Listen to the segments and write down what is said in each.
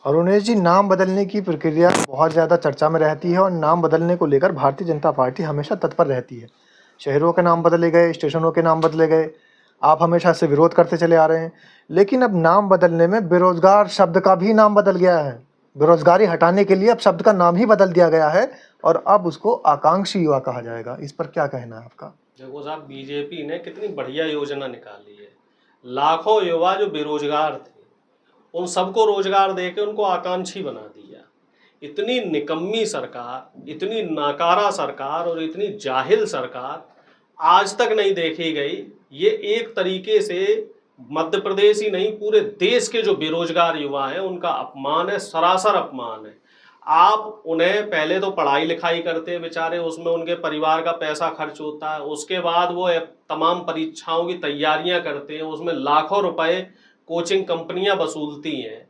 अरुणेश जी, नाम बदलने की प्रक्रिया बहुत ज़्यादा चर्चा में रहती है और नाम बदलने को लेकर भारतीय जनता पार्टी हमेशा तत्पर रहती है। शहरों के नाम बदले गए, स्टेशनों के नाम बदले गए, आप हमेशा से विरोध करते चले आ रहे हैं। लेकिन अब नाम बदलने में बेरोजगार शब्द का भी नाम बदल गया है। बेरोजगारी हटाने के लिए अब शब्द का नाम ही बदल दिया गया है और अब उसको आकांक्षी युवा कहा जाएगा। इस पर क्या कहना है आपका? देखो साहब, बीजेपी ने कितनी बढ़िया योजना निकाली है। लाखों युवा जो बेरोजगार थे उन सबको रोजगार देके उनको आकांक्षी बना दिया। इतनी निकम्मी सरकार, इतनी नाकारा सरकार और इतनी जाहिल सरकार आज तक नहीं देखी गई। ये एक तरीके से मध्य प्रदेश ही नहीं, पूरे देश के जो बेरोजगार युवा हैं उनका अपमान है, सरासर अपमान है। आप उन्हें पहले तो पढ़ाई लिखाई करते हैं बेचारे, उसमें उनके परिवार का पैसा खर्च होता है, उसके बाद वो तमाम परीक्षाओं की तैयारियां करते हैं, उसमें लाखों रुपए कोचिंग कंपनियां वसूलती हैं।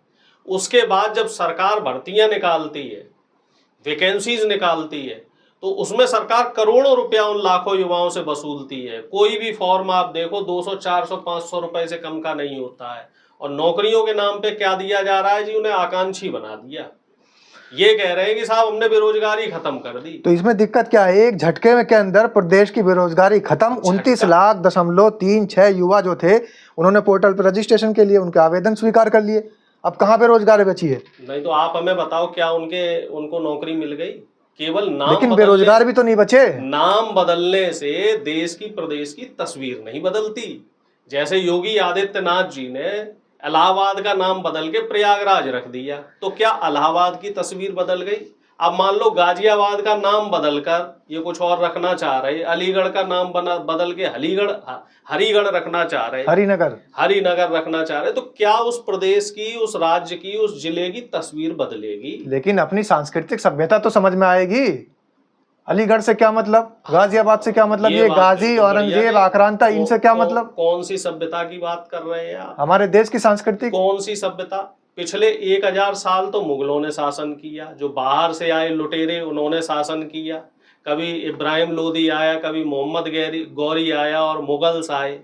उसके बाद जब सरकार भर्तियां निकालती है, वैकेंसीज निकालती है, तो उसमें सरकार करोड़ों रुपया उन लाखों युवाओं से वसूलती है। कोई भी फॉर्म आप देखो 200, 400, 500 रुपए से कम का नहीं होता है। और नौकरियों के नाम पे क्या दिया जा रहा है जी? उन्हें आकांक्षी बना दिया। ये कह रहे हैं कि साहब हमने बेरोजगारी खत्म कर दी। तो इसमें दिक्कत क्या है? एक झटके में के अंदर प्रदेश की बेरोजगारी खत्म। 29 लाख.36 युवा जो थे उन्होंने पोर्टल पर रजिस्ट्रेशन के लिए उनके आवेदन स्वीकार कर लिए। अब कहाँ बेरोजगारी बची है? नहीं तो आप हमें बताओ, क्या उनको नौकरी मिल गई? केवल नाम लेकिन बेरोजगार भी तो नहीं बचे। नाम बदलने से देश की, प्रदेश की तस्वीर नहीं बदलती। जैसे योगी आदित्यनाथ जी ने इलाहाबाद का नाम बदल के प्रयागराज रख दिया, तो क्या इलाहाबाद की तस्वीर बदल गई? अब मान लो गाजियाबाद का नाम बदलकर ये कुछ और रखना चाह रहे, अलीगढ़ का नाम बदल के हरिगढ़ रखना चाह रहे, हरिनगर रखना चाह रहे, तो क्या उस प्रदेश की, उस राज्य की, उस जिले की तस्वीर बदलेगी? लेकिन अपनी सांस्कृतिक सभ्यता तो समझ में आएगी। अलीगढ़ से क्या मतलब, गाजियाबाद से क्या मतलब, ये गाजी, औरंगजेब, आक्रांता, इनसे क्या मतलब? कौन सी सभ्यता की बात कर रहे हैं आप? हमारे देश की संस्कृति। कौन सी सभ्यता? पिछले 1000 साल तो मुगलों ने शासन किया, जो बाहर से आए लुटेरे उन्होंने शासन किया। कभी इब्राहिम लोदी आया, कभी मोहम्मद गौरी आया और मुगल्स आए,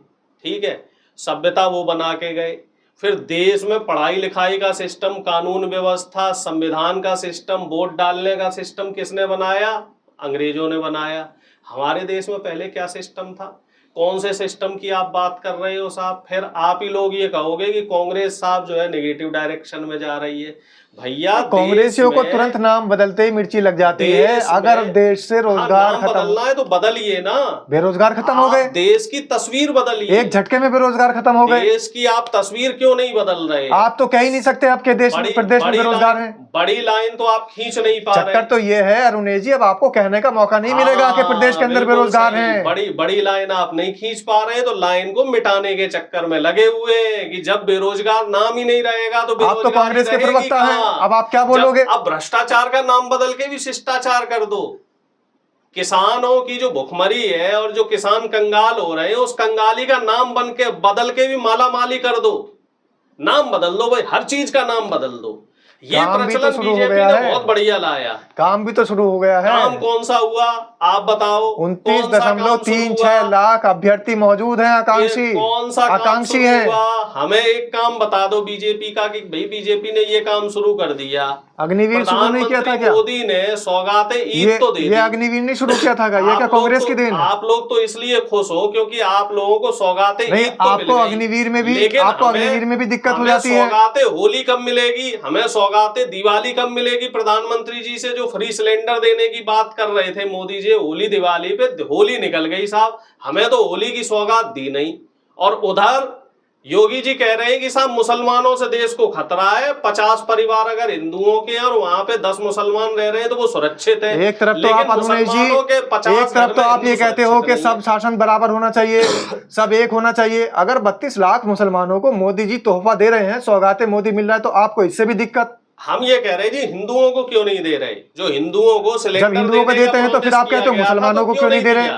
ठीक है, सभ्यता वो बना के गए। फिर देश में पढ़ाई लिखाई का सिस्टम, कानून व्यवस्था, संविधान का सिस्टम, वोट डालने का सिस्टम किसने बनाया? अंग्रेजों ने बनाया। हमारे देश में पहले क्या सिस्टम था? कौन से सिस्टम की आप बात कर रहे हो साहब? फिर आप ही लोग ये कहोगे कि कांग्रेस साहब जो है नेगेटिव डायरेक्शन में जा रही है। भैया, कांग्रेसियों को तुरंत नाम बदलते ही मिर्ची लग जाती है। अगर देश से रोजगार खत्म बदलना है तो बदलिए ना। बेरोजगार खत्म हो गए, देश की तस्वीर बदलिए। एक झटके में बेरोजगार खत्म हो गए। देश की आप तस्वीर क्यों नहीं बदल रहे? आप तो कह ही नहीं सकते आपके देश में, प्रदेश में बेरोजगार है। बड़ी लाइन तो आप खींच नहीं पा रहे। चक्कर तो ये है अरुणेश जी, अब आपको कहने का मौका नहीं मिलेगा कि प्रदेश के अंदर बेरोजगार हैं। बड़ी लाइन आप नहीं खींच पा रहे, तो लाइन को मिटाने के चक्कर में लगे हुए हैं कि जब बेरोजगार नाम ही नहीं रहेगा तो आप तो कांग्रेस के प्रवक्ता हैं, अब आप क्या बोलोगे? अब भ्रष्टाचार का नाम बदल के भी शिष्टाचार कर दो। किसानों की जो भुखमरी है और जो किसान कंगाल हो रहे हैं, उस कंगाली का नाम बदल के भी माला माली कर दो। नाम बदल दो भाई, हर चीज का नाम बदल दो। ये प्रचलन बीजेपी ने बहुत बढ़िया लाया। काम भी तो शुरू हो गया है। काम कौन सा हुआ आप बताओ? 29.36 लाख अभ्यर्थी मौजूद हैं, आकांक्षी। कौन सा आकांक्षी है? हमें एक काम बता दो बीजेपी का कि भाई बीजेपी ने ये काम शुरू कर दिया। अग्निवीर शुरू नहीं किया था क्या? मोदी ने सौगातें ईद तो दे दी। ये अग्निवीर नहीं शुरू किया था क्या? ये क्या कांग्रेस की देन? आप लोग तो इसलिए खुश हो क्योंकि आप लोगों को सौगातें ईद तो आपको अग्निवीर में भी दिक्कत हो जाती है। सौगातें होली कब मिलेगी? हमें सौगातें दिवाली कब मिलेगी? प्रधानमंत्री जी से जो फ्री सिलेंडर देने की बात कर रहे थे मोदी जी, होली दिवाली पे होली निकल गई साहब, हमें तो होली की सौगात दी नहीं। और उधर योगी जी कह रहे हैं कि साहब मुसलमानों से देश को खतरा है। 50 परिवार अगर हिंदुओं के और वहां पे 10 मुसलमान रह रहे हैं तो वो सुरक्षित है। एक तरफ तो आप अरुणेश जी, एक तरफ तो आप ये कहते हो कि सब शासन बराबर होना चाहिए, सब एक होना चाहिए। अगर 32 लाख मुसलमानों को मोदी जी तोहफा दे रहे हैं, सौगातें मोदी मिल रहा है, तो आपको इससे भी दिक्कत? हम ये कह रहे हैं जी, हिंदुओं को क्यों नहीं दे रहे? जो हिंदुओं को सिलेंडर, जब हिंदुओं को देते हैं तो फिर आप कहते हो मुसलमानों को क्यों नहीं दे रहे?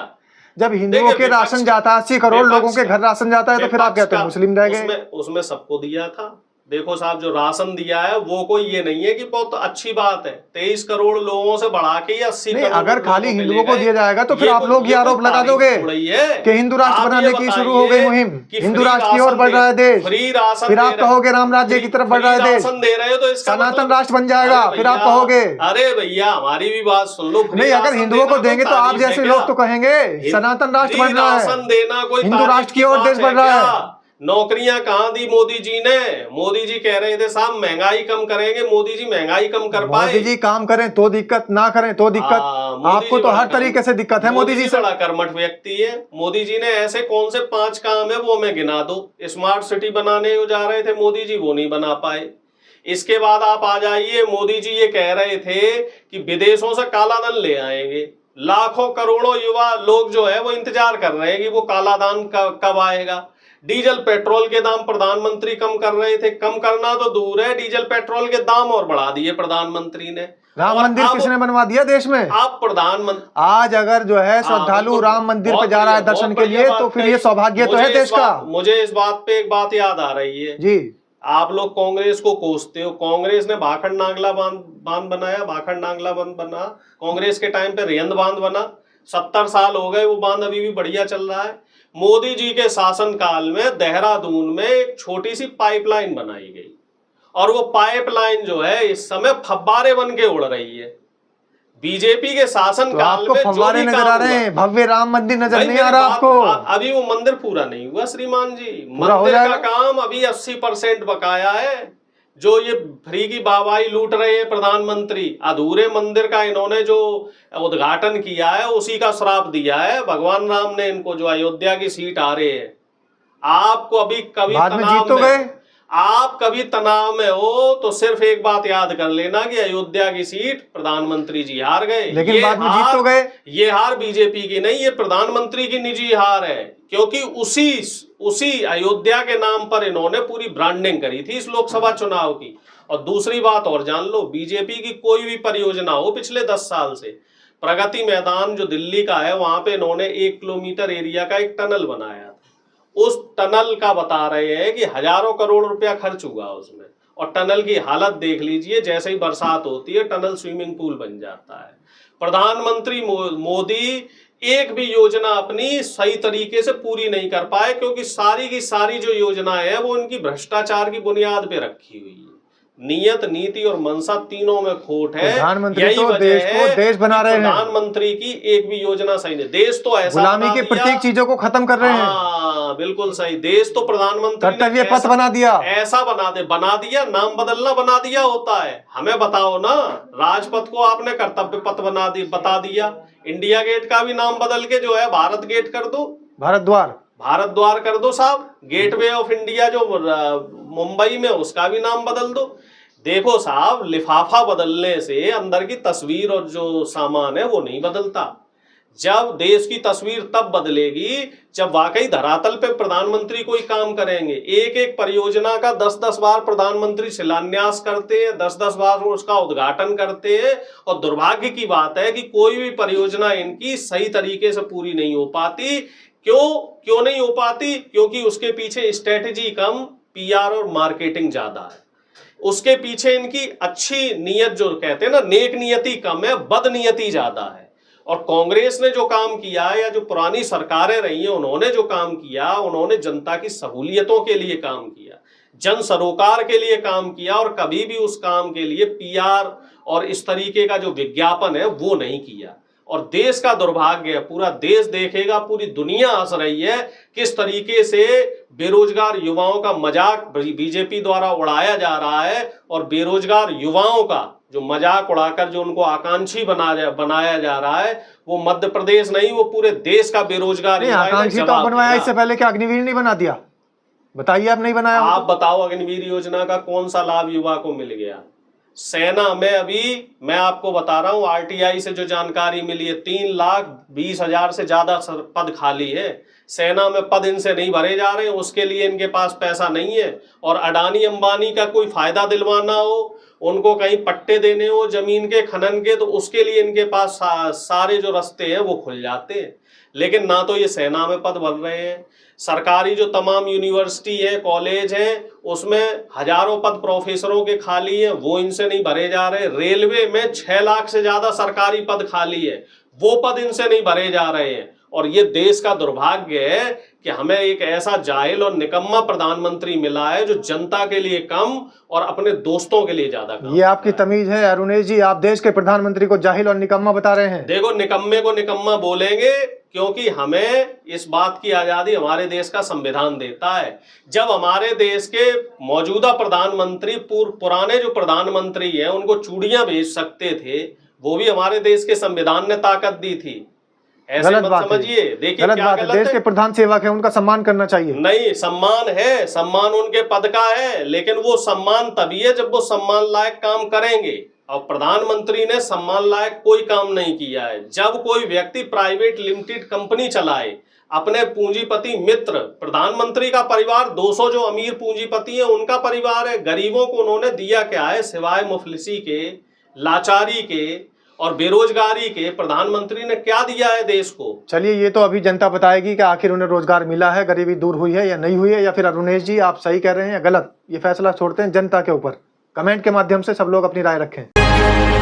जब हिंदुओं के राशन जाता है, 80 करोड़ लोगों के घर राशन जाता है, तो फिर आप कहते हो मुस्लिम रह गए। उसमें सबको दिया था, देखो साहब, जो राशन दिया है वो कोई ये नहीं है कि बहुत अच्छी बात है। 23 करोड़ लोगों से बढ़ा के 80 नहीं, करोड़ अगर खाली लोगों पे हिंदुओं ले को गए। दिया जाएगा तो फिर आप लोग ये आरोप लगा तारीफ दोगे थोड़ी है कि हिंदू राष्ट्र आप बनाने ये की शुरू हो गई बताइए मुहिम, कि हिंदू फ्री राष्ट्र की ओर राशन बढ़ रहा है देश, फ्री राशन फिर दे आप रहे- कहोगे राम राज्य की तरफ बढ़ रहा है फ्री देश, राशन दे रहे हो तो इसका सनातन मतलब राष्ट्र बन जाएगा, अरे फिर आप भैया, कहोगे। अरे भैया हमारी भी बात सुन लो। फ्री नहीं, अगर राशन हिंदुओं को देना कोई देंगे तो आप तारीफ है जैसे क्या? लोग तो कहेंगे सनातन राष्ट्र बढ़ फ्री रहा राशन है, देना कोई हिंदू तारीफ राष्ट्र की ओर बात देश बढ़ रहा क्या? है। नौकरियां कहाँ दी मोदी जी ने? मोदी जी कह रहे थे साहब महंगाई कम करेंगे, मोदी जी महंगाई कम कर पाए? मोदी जी काम करें तो दिक्कत, ना करें तो दिक्कत, मोदी आपको जी तो बड़ा हर तरीके से दिक्कत है मोदी जी से। बड़ा कर्मठ व्यक्ति है। मोदी जी ने ऐसे कौन से 5 काम है वो हमें गिना दो। स्मार्ट सिटी बनाने को जा रहे थे मोदी जी, वो नहीं बना पाए। इसके बाद आप आ जाइए, मोदी जी ये कह रहे थे कि विदेशों से काला धन ले आएंगे। लाखों करोड़ों युवा लोग जो है वो इंतजार कर रहे हैं कि वो काला धन कब आएगा। डीजल पेट्रोल के दाम प्रधानमंत्री कम कर रहे थे, कम करना तो दूर है, डीजल पेट्रोल के दाम और बढ़ा दिए प्रधानमंत्री ने। राम मंदिर किसने बनवा दिया देश में? आप प्रधानमंत्री। आज अगर जो है श्रद्धालु राम मंदिर पे जा रहा है दर्शन के लिए, तो फिर ये सौभाग्य तो है देश का। मुझे इस बात पे एक बात याद आ रही है जी, आप लोग कांग्रेस को कोसते हो। कांग्रेस ने भाखड़ नागला बांध बनाया, भाखड़ नागला बांध बना कांग्रेस के टाइम पे, रेंद बांध बना। 70 साल हो गए, वो बांध अभी भी बढ़िया चल रहा है। मोदी जी के शासनकाल में देहरादून में एक छोटी सी पाइपलाइन बनाई गई और वो पाइपलाइन जो है इस समय फव्वारे बन के उड़ रही है। बीजेपी के शासन तो काल आपको में फव्वारे नजर आ रहे हैं, भव्य राम मंदिर नजर नहीं आ रहा आपको? अभी वो मंदिर पूरा नहीं हुआ श्रीमान जी, पूरा मंदिर का काम अभी 80% बकाया है। जो ये फ्री की वाहवाही लूट रहे हैं प्रधानमंत्री, अधूरे मंदिर का इन्होंने जो उद्घाटन किया है उसी का श्राप दिया है भगवान राम ने इनको, जो अयोध्या की सीट आ रहे हैं। आपको अभी कभी बाद में जीत तो गए, आप कभी तनाव में हो तो सिर्फ एक बात याद कर लेना कि अयोध्या की सीट प्रधानमंत्री जी हार गए, लेकिन बाद में जीत तो गए। ये हार बीजेपी की नहीं, ये प्रधानमंत्री की निजी हार है, क्योंकि उसी अयोध्या के नाम पर इन्होंने पूरी ब्रांडिंग करी थी इस लोकसभा चुनाव की। और दूसरी बात और जान लो, बीजेपी की कोई भी परियोजना हो पिछले 10 साल से, प्रगति मैदान जो दिल्ली का है वहां पे इन्होंने 1 किलोमीटर एरिया का एक टनल बनाया था। उस टनल का बता रहे हैं कि हजारों करोड़ रुपया खर्च हुआ उसमें, और टनल की हालत देख लीजिए, जैसे ही बरसात होती है टनल स्विमिंग पूल बन जाता है। प्रधानमंत्री मोदी एक भी योजना अपनी सही तरीके से पूरी नहीं कर पाए, क्योंकि सारी की सारी जो योजनाएं हैं वो इनकी भ्रष्टाचार की बुनियाद पे रखी हुई है। नियत, नीति और मंशा तीनों में खोट है। प्रधानमंत्री तो देश को देश बना रहे हैं, प्रधानमंत्री की एक भी योजना सही नहीं। देश तो ऐसा गुलामी की प्रत्येक चीजों को खत्म कर रहे हैं। बिल्कुल सही। देश तो प्रधानमंत्री कर्तव्य पथ बना दिया, ऐसा बना दिया, नाम बदलना बना दिया होता है। हमें बताओ ना, राजपथ को आपने कर्तव्य पथ बता दिया। इंडिया गेट का भी नाम बदल के जो है भारत गेट कर दो, भारत द्वार कर दो साहब। गेटवे ऑफ इंडिया जो मुंबई में, उसका भी नाम बदल दो। देखो साहब, लिफाफा बदलने से अंदर की तस्वीर और जो सामान है वो नहीं बदलता। जब देश की तस्वीर तब बदलेगी जब वाकई धरातल पे प्रधानमंत्री कोई काम करेंगे। एक एक परियोजना का 10-10 बार प्रधानमंत्री शिलान्यास करते हैं, 10-10 बार उसका उद्घाटन करते हैं, और दुर्भाग्य की बात है कि कोई भी परियोजना इनकी सही तरीके से पूरी नहीं हो पाती। क्यों नहीं हो पाती? क्योंकि उसके पीछे स्ट्रेटेजी कम, पीआर और मार्केटिंग ज्यादा है। उसके पीछे इनकी अच्छी नीयत, जो कहते हैं ना, नेक नियति कम है, बद नियति ज्यादा है। और कांग्रेस ने जो काम किया या जो पुरानी सरकारें रही हैं उन्होंने जो काम किया, उन्होंने जनता की सहूलियतों के लिए काम किया, जन सरोकार के लिए काम किया, और कभी भी उस काम के लिए पीआर और इस तरीके का जो विज्ञापन है वो नहीं किया। और देश का दुर्भाग्य है, पूरा देश देखेगा, पूरी दुनिया हंस रही है किस तरीके से बेरोजगार युवाओं का मजाक बीजेपी द्वारा उड़ाया जा रहा है। और बेरोजगार युवाओं का जो मजाक उड़ाकर जो उनको आकांक्षी बनाया जा रहा है, वो मध्य प्रदेश नहीं, वो पूरे देश का बेरोजगार आकांक्षी तो बनवाया। इससे पहले क्या अग्निवीर नहीं बना दिया? बताइए, आप नहीं बनाया? आप बताओ, अग्निवीर योजना का कौन सा लाभ युवा को मिल गया? सेना में अभी मैं आपको बता रहा हूं, आरटीआई से जो जानकारी मिली है, 3,20,000 से ज्यादा पद खाली है। सेना में पद इनसे नहीं भरे जा रहे हैं, उसके लिए इनके पास पैसा नहीं है। और अडानी अंबानी का कोई फायदा दिलवाना हो, उनको कहीं पट्टे देने हो जमीन के खनन के, तो उसके लिए इनके पास सारे जो रास्ते हैं वो खुल जाते हैं। लेकिन ना तो ये सेना में पद भर रहे हैं। सरकारी जो तमाम यूनिवर्सिटी है, कॉलेज हैं, उसमें हजारों पद प्रोफेसरों के खाली हैं, वो इनसे नहीं भरे जा रहे। रेलवे में 6 लाख से ज्यादा सरकारी पद खाली है, वो पद इनसे नहीं भरे जा रहे हैं। और ये देश का दुर्भाग्य है कि हमें एक ऐसा जाहिल और निकम्मा प्रधानमंत्री मिला है जो जनता के लिए कम और अपने दोस्तों के लिए ज्यादा काम। ये आपकी तमीज है अरुणेश जी? आप देश के प्रधानमंत्री को जाहिल और निकम्मा बता रहे हैं? देखो, निकम्मे को निकम्मा बोलेंगे क्योंकि हमें इस बात की आजादी हमारे देश का संविधान देता है। जब हमारे देश के मौजूदा प्रधानमंत्री पुराने जो प्रधानमंत्री हैं उनको चूड़ियां भेज सकते थे, वो भी हमारे देश के संविधान ने ताकत दी थी। ऐसे गलत मत बात समझिए। देखिए गलत क्या बात है। गलत देश है? के प्रधान सेवक है, उनका सम्मान करना चाहिए। नहीं, सम्मान है, सम्मान उनके पद का है, लेकिन वो सम्मान तभी है जब वो सम्मान लायक काम करेंगे। और प्रधानमंत्री ने सम्मान लायक कोई काम नहीं किया है। जब कोई व्यक्ति प्राइवेट लिमिटेड कंपनी चलाए, अपने पूंजीपति मित्र, प्रधानमंत्री का परिवार 200 जो अमीर पूंजीपति है उनका परिवार है, गरीबों को उन्होंने दिया क्या है सिवाय मुफलिसी के, लाचारी के और बेरोजगारी के? प्रधानमंत्री ने क्या दिया है देश को? चलिए, ये तो अभी जनता बताएगी कि आखिर उन्हें रोजगार मिला है, गरीबी दूर हुई है या नहीं हुई है, या फिर अरुणेश जी आप सही कह रहे हैं या गलत, ये फैसला छोड़ते हैं जनता के ऊपर। कमेंट के माध्यम से सब लोग अपनी राय रखें।